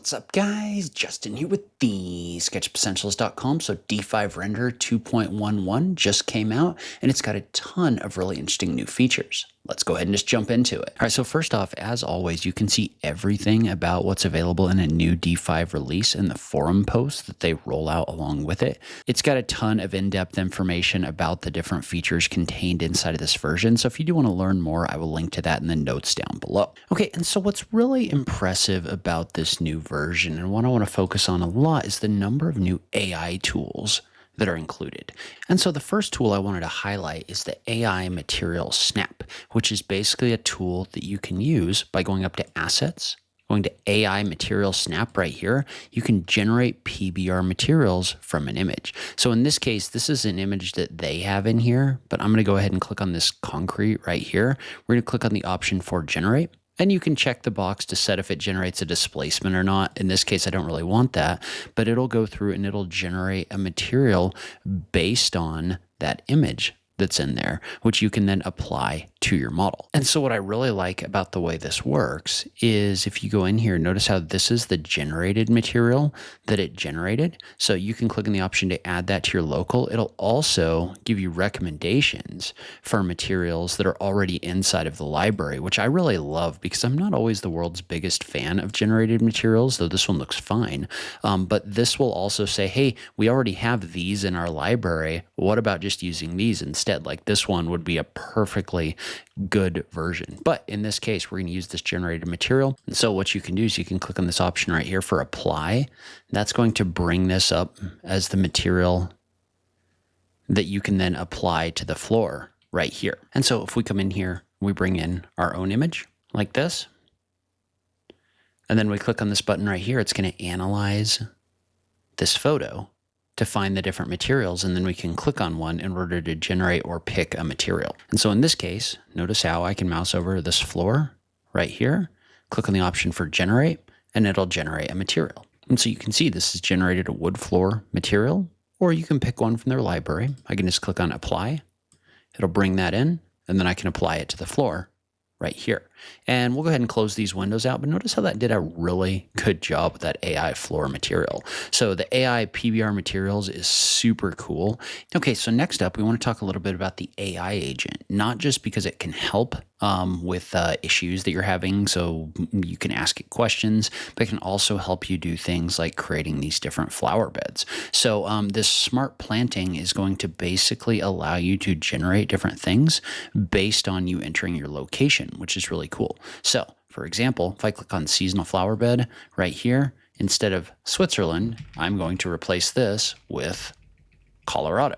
What's up, guys? Justin here with the SketchUpEssentials.com. So D5 Render 2.11 just came out, and it's got a ton of really interesting new features. Let's go ahead and just jump into it. All right, so first off, as always, you can see everything about what's available in a new D5 release in the forum posts that they roll out along with it. It's got a ton of in-depth information about the different features contained inside of this version. So if you do want to learn more, I will link to that in the notes down below. Okay, and so what's really impressive about this new version, and what I want to focus on a lot, is the number of new AI tools that are included. And so the first tool I wanted to highlight is the AI Materials Snap, which is basically a tool that you can use by going up to Assets, going to AI Materials Snap right here. You can generate PBR materials from an image. So in this case, this is an image that they have in here, but I'm going to go ahead and click on this concrete right here. We're going to click on the option for Generate. And you can check the box to set if it generates a displacement or not. In this case, I don't really want that, but it'll go through and it'll generate a material based on that image that's in there, which you can then apply to your model. And so what I really like about the way this works is if you go in here, notice how this is the generated material that it generated. So you can click on the option to add that to your local. It'll also give you recommendations for materials that are already inside of the library, which I really love because I'm not always the world's biggest fan of generated materials, though this one looks fine. But this will also say, hey, we already have these in our library. What about just using these instead? Like this one would be a perfectly good version. But in this case, we're going to use this generated material. And so what you can do is you can click on this option right here for apply. That's going to bring this up as the material that you can then apply to the floor right here. And so if we come in here, we bring in our own image like this. And then we click on this button right here. It's going to analyze this photo to find the different materials, and then we can click on one in order to generate or pick a material. And so in this case, notice how I can mouse over this floor right here, click on the option for generate, and it'll generate a material. And so you can see this has generated a wood floor material, or you can pick one from their library. I can just click on apply. It'll bring that in, and then I can apply it to the floor right here. And we'll go ahead and close these windows out, but notice how that did a really good job with that AI floor material. So the AI PBR materials is super cool. Okay, so next up, we want to talk a little bit about the AI agent, not just because it can help with issues that you're having, so you can ask it questions, but it can also help you do things like creating these different flower beds. So this smart planting is going to basically allow you to generate different things based on you entering your location, which is really cool. So for example, if I click on seasonal flower bed right here, instead of Switzerland, I'm going to replace this with Colorado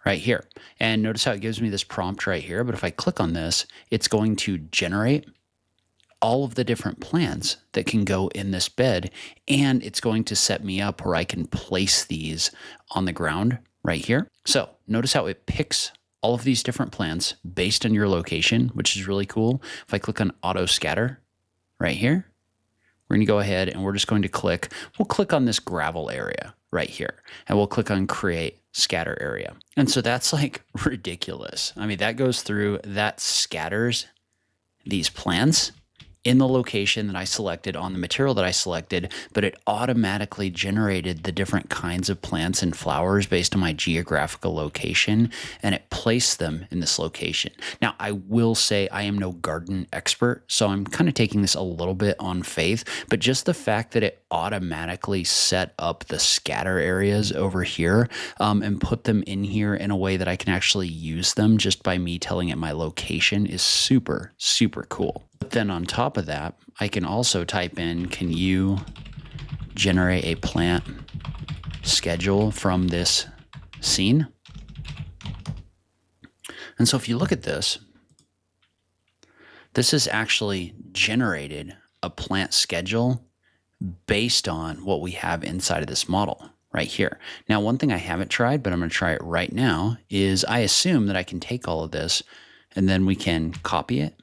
right here. And notice how it gives me this prompt right here. But if I click on this, it's going to generate all of the different plants that can go in this bed. And it's going to set me up where I can place these on the ground right here. So notice how it picks all of these different plants based on your location, which is really cool. If I click on auto scatter right here, we're going to go ahead and we're just going to we'll click on this gravel area right here, and we'll click on create scatter area. And so that's like ridiculous. I mean, that goes through, that scatters these plants in the location that I selected on the material that I selected, but it automatically generated the different kinds of plants and flowers based on my geographical location, and it placed them in this location. Now, I will say I am no garden expert, so I'm kind of taking this a little bit on faith, but just the fact that it automatically set up the scatter areas over here and put them in here in a way that I can actually use them just by me telling it my location is super, super cool. But then on top of that, I can also type in, can you generate a plant schedule from this scene? And so if you look at this, this has actually generated a plant schedule based on what we have inside of this model right here. Now, one thing I haven't tried, but I'm going to try it right now, is I assume that I can take all of this and then we can copy it.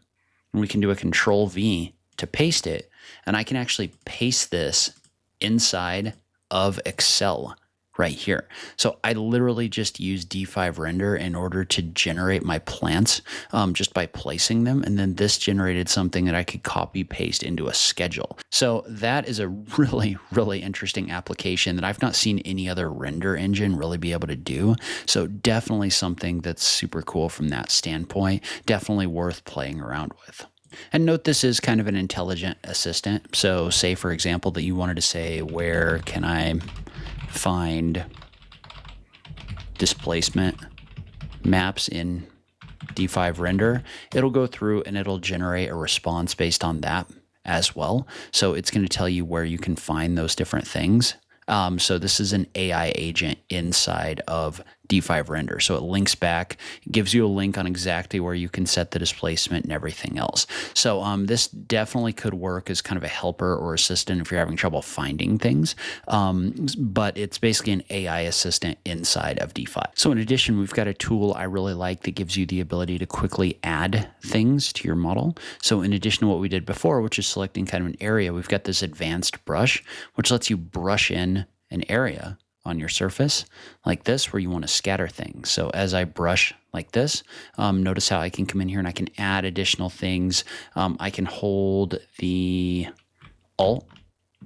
And we can do a Control V to paste it, and I can actually paste this inside of Excel right here. So I literally just use D5 render in order to generate my plants just by placing them. And then this generated something that I could copy paste into a schedule. So that is a really, really interesting application that I've not seen any other render engine really be able to do. So definitely something that's super cool from that standpoint. Definitely worth playing around with. And note this is kind of an intelligent assistant. So say, for example, that you wanted to say, where can I find displacement maps in D5 render? It'll go through and it'll generate a response based on that as well. So it's going to tell you where you can find those different things. So this is an AI agent inside of D5 render. So it links back, gives you a link on exactly where you can set the displacement and everything else. So this definitely could work as kind of a helper or assistant if you're having trouble finding things. But it's basically an AI assistant inside of D5. So in addition, we've got a tool I really like that gives you the ability to quickly add things to your model. So in addition to what we did before, which is selecting kind of an area, we've got this advanced brush, which lets you brush in an area on your surface like this where you want to scatter things. So as I brush like this, notice how I can come in here and I can add additional things. I can hold the Alt,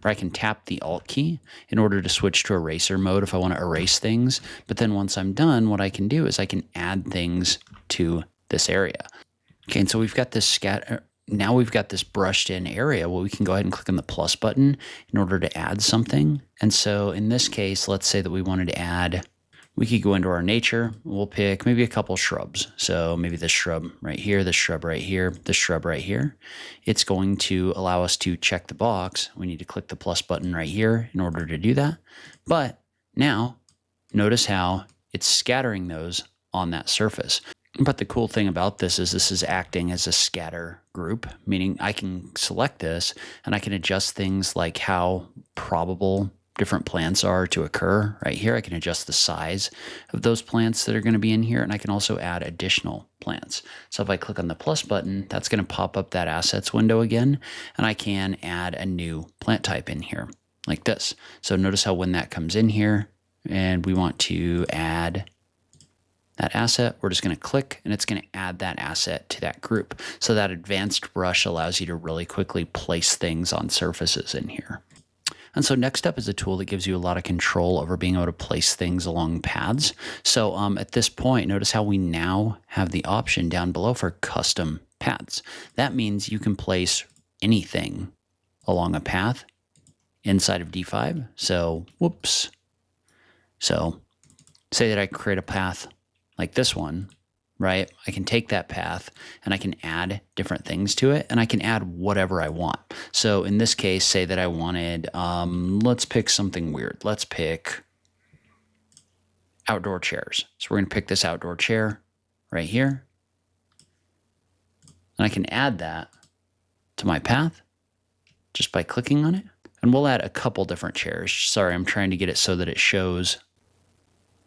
or I can tap the Alt key in order to switch to eraser mode if I want to erase things. But then once I'm done, what I can do is I can add things to this area. Okay, and so we've got this scatter. Now we've got this brushed in area. Well, we can go ahead and click on the plus button in order to add something. And so in this case, let's say that we wanted to add, we could go into our nature. We'll pick maybe a couple shrubs. So maybe this shrub right here, this shrub right here, this shrub right here. It's going to allow us to check the box. We need to click the plus button right here in order to do that. But now notice how it's scattering those on that surface. But the cool thing about this is acting as a scatter group, meaning I can select this and I can adjust things like how probable different plants are to occur right here. I can adjust the size of those plants that are going to be in here, and I can also add additional plants. So if I click on the plus button, that's going to pop up that assets window again, and I can add a new plant type in here like this. So notice how when that comes in here and we want to add that asset, we're just going to click and it's going to add that asset to that group. So that advanced brush allows you to really quickly place things on surfaces in here. And so next up is a tool that gives you a lot of control over being able to place things along paths. So at this point, notice how we now have the option down below for custom paths. That means you can place anything along a path inside of D5. So, whoops. So say that I create a path like this one, right? I can take that path and I can add different things to it, and I can add whatever I want. So in this case, say that I wanted, let's pick something weird. Let's pick outdoor chairs. So we're going to pick this outdoor chair right here. And I can add that to my path just by clicking on it. And we'll add a couple different chairs. Sorry, I'm trying to get it so that it shows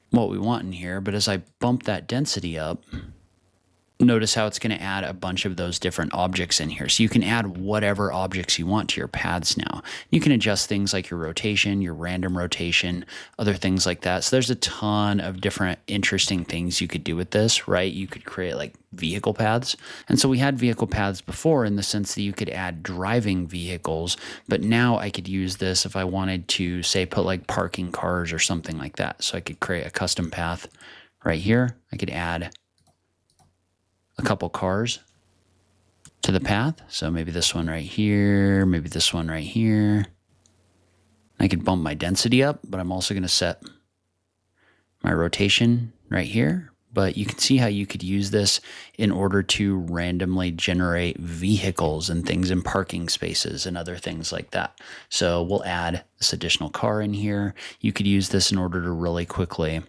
what we want in here, but as I bump that density up, notice how it's going to add a bunch of those different objects in here. So you can add whatever objects you want to your paths now. You can adjust things like your rotation, your random rotation, other things like that. So there's a ton of different interesting things you could do with this, right? You could create like vehicle paths. And so we had vehicle paths before in the sense that you could add driving vehicles, but now I could use this if I wanted to, say, put like parking cars or something like that. So I could create a custom path right here. I could add a couple cars to the path. So maybe this one right here, maybe this one right here. I could bump my density up, but I'm also going to set my rotation right here. But you can see how you could use this in order to randomly generate vehicles and things in parking spaces and other things like that. So we'll add this additional car in here. You could use this in order to really quickly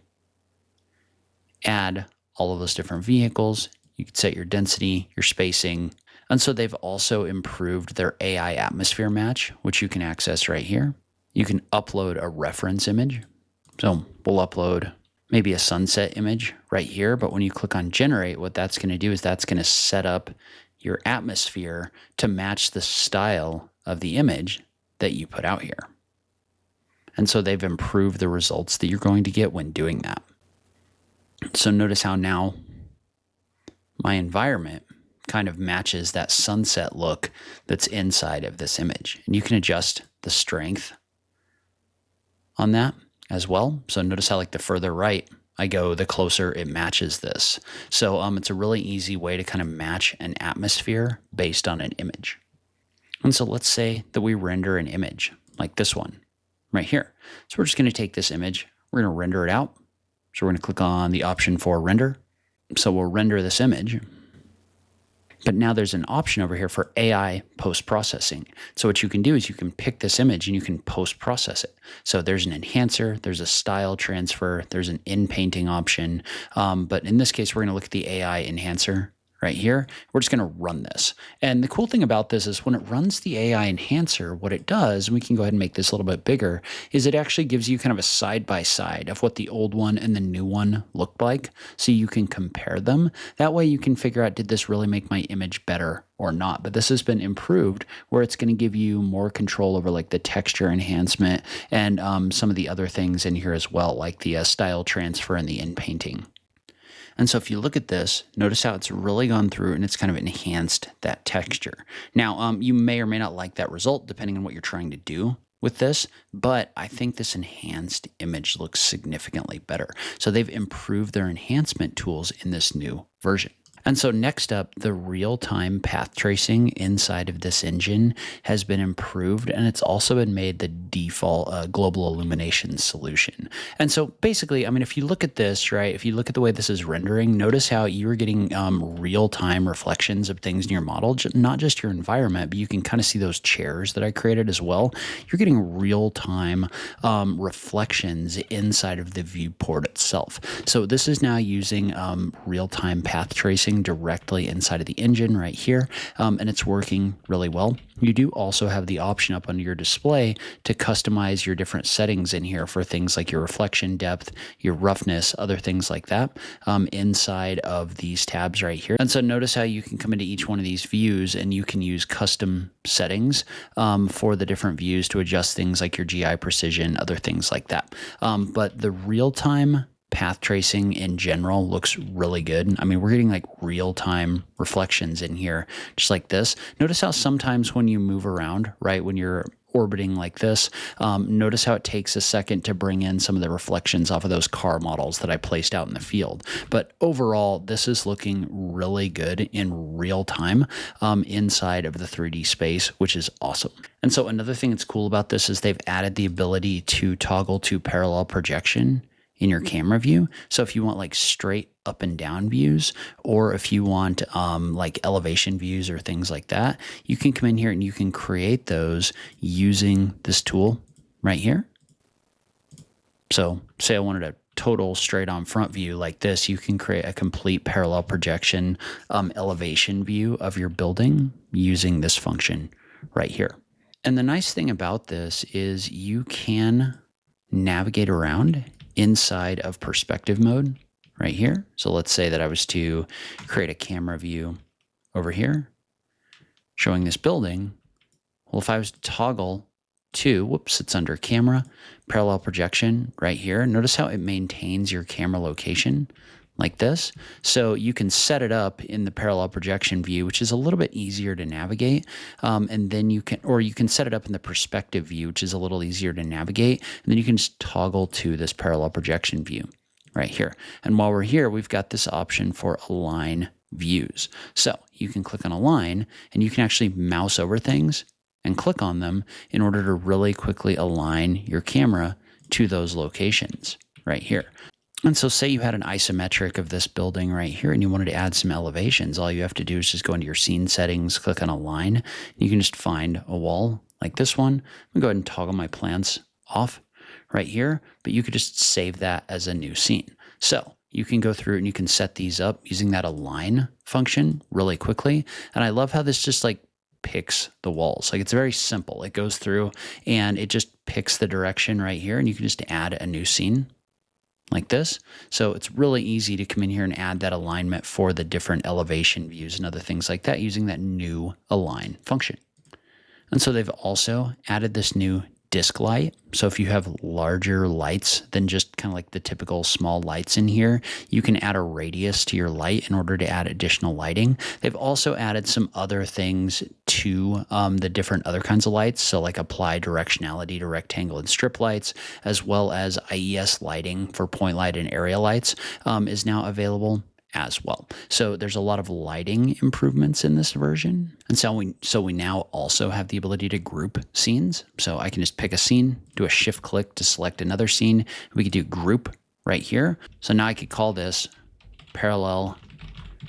add all of those different vehicles. You can set your density, your spacing. And so they've also improved their AI atmosphere match, which you can access right here. You can upload a reference image. So we'll upload maybe a sunset image right here. But when you click on generate, what that's going to do is that's going to set up your atmosphere to match the style of the image that you put out here. And so they've improved the results that you're going to get when doing that. So notice how now my environment kind of matches that sunset look that's inside of this image. And you can adjust the strength on that as well. So notice how like the further right I go, the closer it matches this. So it's a really easy way to kind of match an atmosphere based on an image. And so let's say that we render an image like this one right here. So we're just going to take this image, we're going to render it out. So we're going to click on the option for render. So we'll render this image. But now there's an option over here for AI post-processing. So what you can do is you can pick this image and you can post-process it. So there's an enhancer, there's a style transfer, there's an in-painting option. But in this case, we're going to look at the AI enhancer right here. We're just going to run this. And the cool thing about this is when it runs the AI enhancer, what it does, and we can go ahead and make this a little bit bigger, is it actually gives you kind of a side-by-side of what the old one and the new one looked like. So you can compare them. That way you can figure out, did this really make my image better or not? But this has been improved where it's going to give you more control over like the texture enhancement and some of the other things in here as well, like the style transfer and the in-painting. And so if you look at this, notice how it's really gone through and it's kind of enhanced that texture. Now, you may or may not like that result depending on what you're trying to do with this, but I think this enhanced image looks significantly better. So they've improved their enhancement tools in this new version. And so next up, the real-time path tracing inside of this engine has been improved, and it's also been made the default global illumination solution. And so basically, I mean, if you look at this, right, if you look at the way this is rendering, notice how you're getting real-time reflections of things in your model, not just your environment, but you can kind of see those chairs that I created as well. You're getting real-time reflections inside of the viewport itself. So this is now using real-time path tracing directly inside of the engine right here, and it's working really well. You do also have the option up under your display to customize your different settings in here for things like your reflection depth, your roughness, other things like that inside of these tabs right here. And so notice how you can come into each one of these views and you can use custom settings for the different views to adjust things like your GI precision, other things like that. But the real-time path tracing in general looks really good. I mean, we're getting like real-time reflections in here, just like this. Notice how sometimes when you move around, right, when you're orbiting like this, notice how it takes a second to bring in some of the reflections off of those car models that I placed out in the field. But overall, this is looking really good in real time inside of the 3D space, which is awesome. And so another thing that's cool about this is they've added the ability to toggle to parallel projection in your camera view. So if you want like straight up and down views, or if you want like elevation views or things like that, you can come in here and you can create those using this tool right here. So say I wanted a total straight on front view like this, you can create a complete parallel projection elevation view of your building using this function right here. And the nice thing about this is you can navigate around inside of perspective mode right here. So let's say that I was to create a camera view over here showing this building. Well, if I was to toggle to, whoops, it's under camera, parallel projection right here. Notice how it maintains your camera location like this. So you can set it up in the parallel projection view, which is a little bit easier to navigate. And then you can set it up in the perspective view, which is a little easier to navigate. And then you can just toggle to this parallel projection view right here. And while we're here, we've got this option for align views. So you can click on align and you can actually mouse over things and click on them in order to really quickly align your camera to those locations right here. And so say you had an isometric of this building right here and you wanted to add some elevations. All you have to do is just go into your scene settings, click on align. And you can just find a wall like this one. I'm going to go ahead and toggle my plants off right here, but you could just save that as a new scene. So you can go through and you can set these up using that align function really quickly. And I love how this just like picks the walls. Like it's very simple. It goes through and it just picks the direction right here and you can just add a new scene like this. So it's really easy to come in here and add that alignment for the different elevation views and other things like that using that new align function. And so they've also added this new disk light. So if you have larger lights than just kind of like the typical small lights in here, you can add a radius to your light in order to add additional lighting. They've also added some other things to the different other kinds of lights. So like apply directionality to rectangle and strip lights, as well as IES lighting for point light and area lights is now available as well. So there's a lot of lighting improvements in this version. And so we now also have the ability to group scenes. So I can just pick a scene, do a shift click to select another scene. We could do group right here. So now I could call this parallel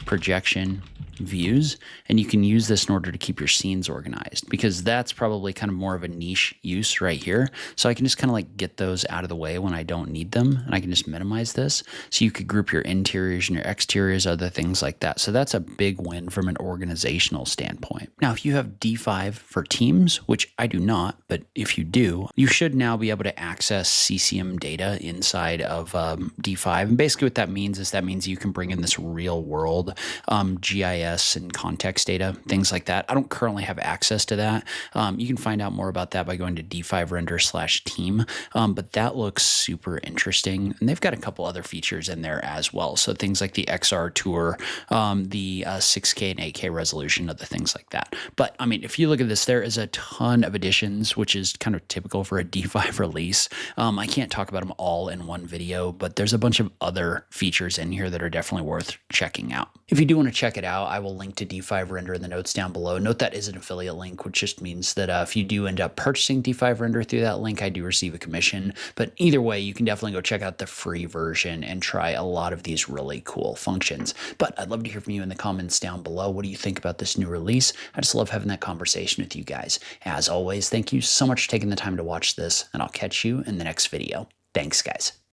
projection views, and you can use this in order to keep your scenes organized, because that's probably kind of more of a niche use right here. So I can just kind of like get those out of the way when I don't need them, and I can just minimize this. So you could group your interiors and your exteriors, other things like that. So that's a big win from an organizational standpoint. Now, if you have D5 for Teams, which I do not, but if you do, you should now be able to access Cesium data inside of D5. And basically what that means is you can bring in this real world GIS and context data, things like that. I don't currently have access to that. You can find out more about that by going to d5render/team, but that looks super interesting. And they've got a couple other features in there as well. So things like the XR tour, the 6K and 8K resolution, other things like that. But I mean, if you look at this, there is a ton of additions, which is kind of typical for a D5 release. I can't talk about them all in one video, but there's a bunch of other features in here that are definitely worth checking out. If you do want to check it out, I will link to D5 Render in the notes down below. Note that is an affiliate link, which just means that if you do end up purchasing D5 Render through that link, I do receive a commission. But either way, you can definitely go check out the free version and try a lot of these really cool functions. But I'd love to hear from you in the comments down below. What do you think about this new release? I just love having that conversation with you guys. As always, thank you so much for taking the time to watch this, and I'll catch you in the next video. Thanks, guys.